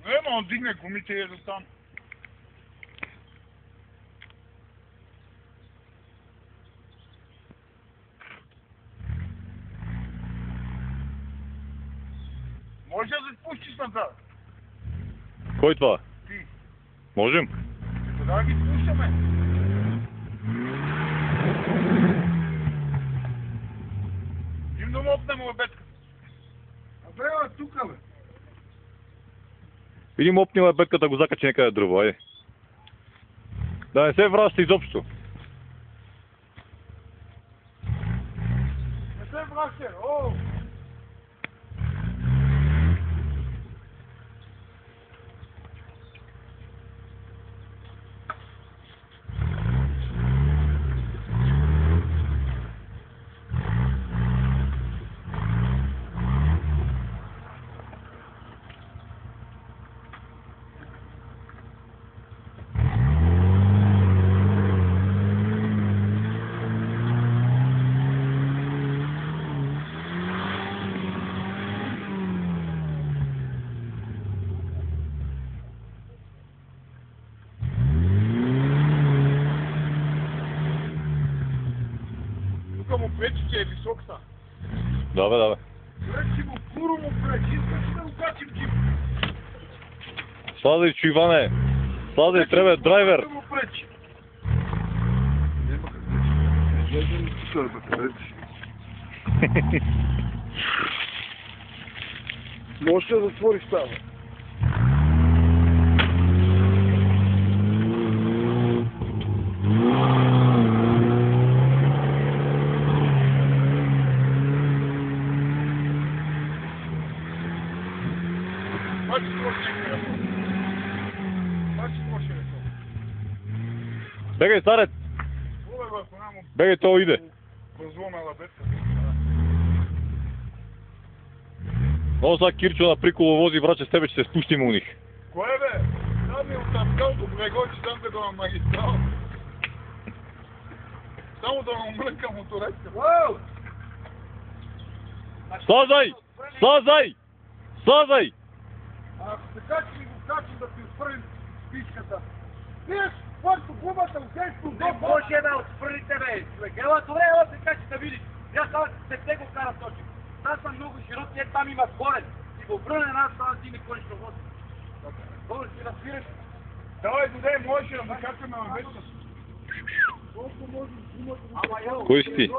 Ема, он дигне гумите и еду там. Може да се спустиш назад? Кой това? Ти. Можем? Да ги спущаме. Им да му опнем лебедката. Абе, тука, бе. Видим опни лебедката, го закачи някъде дърво, айде. Да не се враща изобщо. Не се враща, о! Тук му пречи, че е висок са. Да, бе. Пречи му, куро му пречи, искаш да го качим джип. Слазай, Иване. Слазай, трябва драйвер. Да му пречи. Нема как пречи. Излезе ми тук, да пречи. Можеш да затвориш там. Бегай, старец! Бегай, то иде. Но сега Кирчо на приколо вози, браче, с тебе ще се спустим у них. Кое бе? Там ми оттъпкал до брега, че там като на магистрал. Само да намрънка моторетка. Слазай! Слазай! Слазай! Ако се качи, го качим да ти отвърнем спичката. Виж, който гумата усеща Не може да отвърните, бе, човек. Ела, добре, ела се качи да видиш. Я сега се го кара точно. Аз съм много широк, е там има корен. И го върне една става ти не ходиш на вода. Добре, си разбираш. Давай, додай, можеш да закачаме на вече. Колко може гумата? Ама ела. Кой си ти?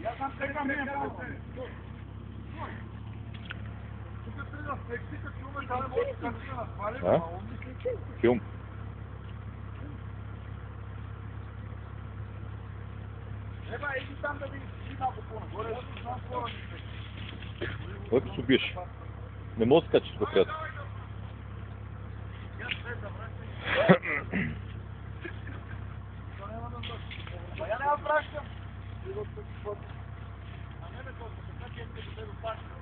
Я съм сега ме тук трябва да секси, като имаме да не може да качим на свалим, А? Филм. Еба, иди там да видиш, си малко по-нагоре, знам по-нагоре. Леко се убиеш. Не може да се качиш вътре. Я не я вращам. А не ме толкова, така че да се допащам.